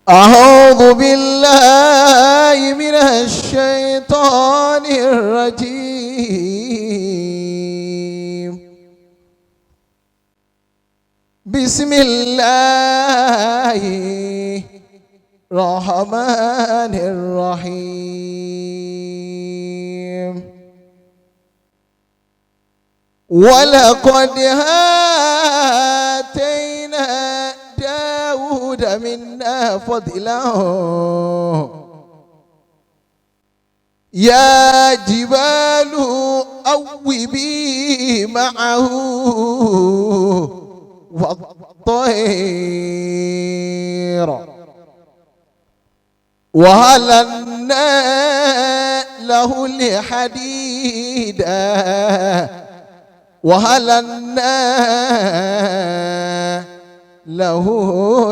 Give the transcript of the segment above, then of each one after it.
أعوذ بالله من الشيطان الرجيم. بسم الله الرحمن الرحيم. ولقد آتينا داود منا فضلا يا جبال أوبي معه والطير وهللنا له الحديد وهللنا له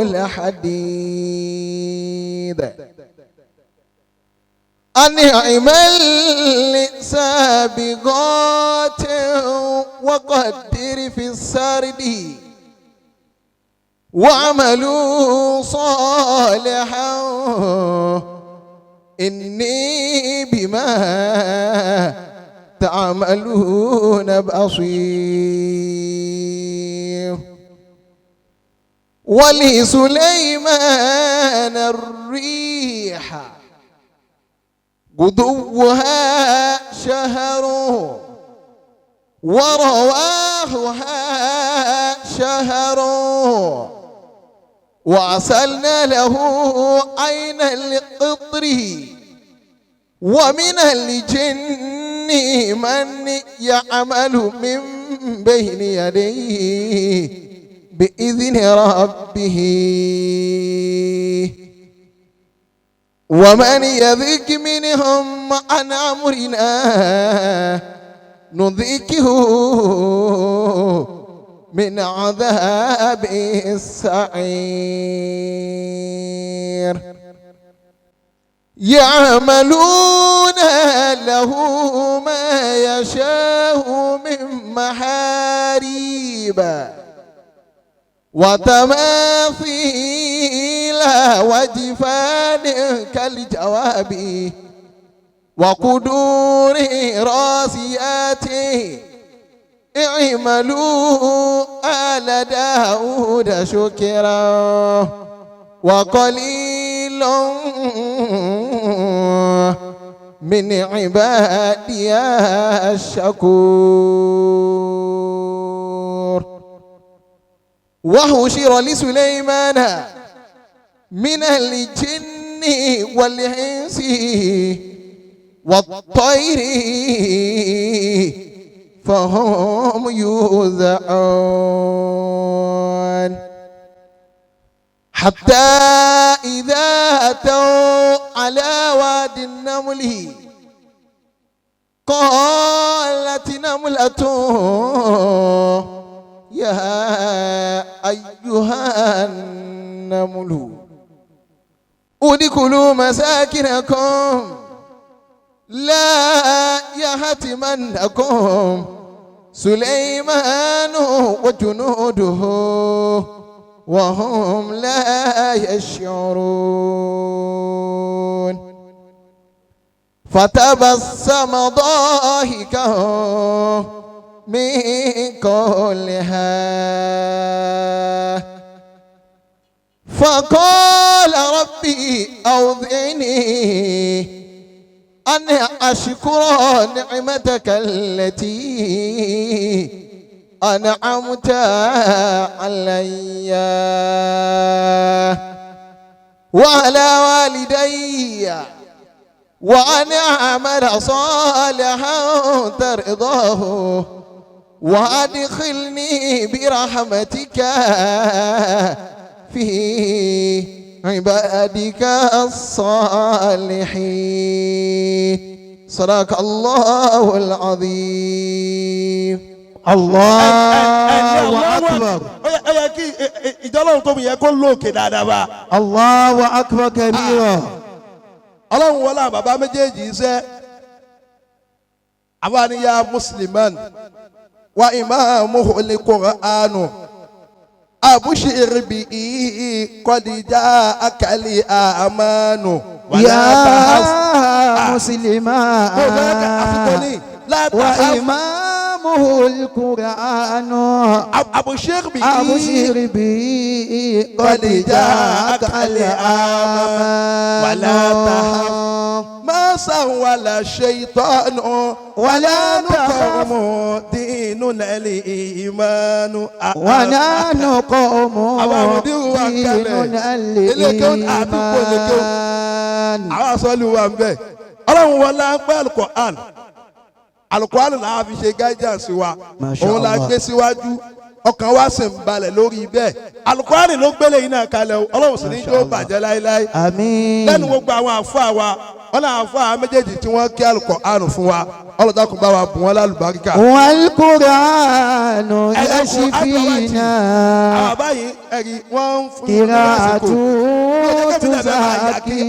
الحديد أن اعمل سابغات وقدر في السرد واعملوا صالحا إني بما تعملون بصير. ولسليمان الريح غدوها شهر ورواحها شهر وأرسلنا له عين القطر ومن الجن من يعمل من بين يديه بإذن ربه ومن يذك منهم عن أمرنا نذكه من عذاب السعير. يعملون له ما يشاء من محاريب وتماثيل وجفان كالجواب وقدور راسيات اعملوا آل داود شكرا وقليل من عبادي الشكور. وحشر لسليمان من الجن والإنس والطير فهم يوزعون حتى إذا أتوا على واد النمل قالت نملة يا أيها النمل ادخلوا مساكنكم لا يهتمنكم سليمان وجنوده وهم لا يشعرون. فتبسم ضاحكا من قولها فقال ربي أوزعني أن أشكر نعمتك التي أنعمت علي وعلى والدي وأن أعمل صالحا ترضاه وأدخلني برحمتك في عبادك الصالحين. صدق الله العظيم. الله أكبر. الله أكبر كبيرا. الله ولا بابا مجيجي سي أباني يا مسلمان وإمامه القرآن أبشر به قد جاءك الأمان يا مسلما لا تخف وإمامه القرآن أبشر به أبشر به قد جاءك الأمان ولا تخف ما سول الشيطان ولا نقوم ديننا الإيمان ونحن قوم ديننا الإيمان. àwọn sọ́ọ́lù wa ń bẹ̀ ọlọ́run wọlé agbẹ́ alukoran alukoran là á fi ṣe guidance wa òun la gbé síwájú ọkàn wa sì ń balẹ̀ lórí bẹ́ẹ̀ alukoran ló gbélé yìí náà kalẹ̀ o ọlọ́run sì ní yóò bàjẹ́ láéláé àmín. lẹ́nu gbogbo àwọn àfáà wa wọn náà àfáà méjèèjì tí wọ́n kí alukoran fún wa ọlọ́dàkùn bá wa bùn wọn lálùbáríkà. wal Qur'anu yashfina. àwọn báyìí ẹ̀rí wọ́n ń fún qira'atu tuzaki.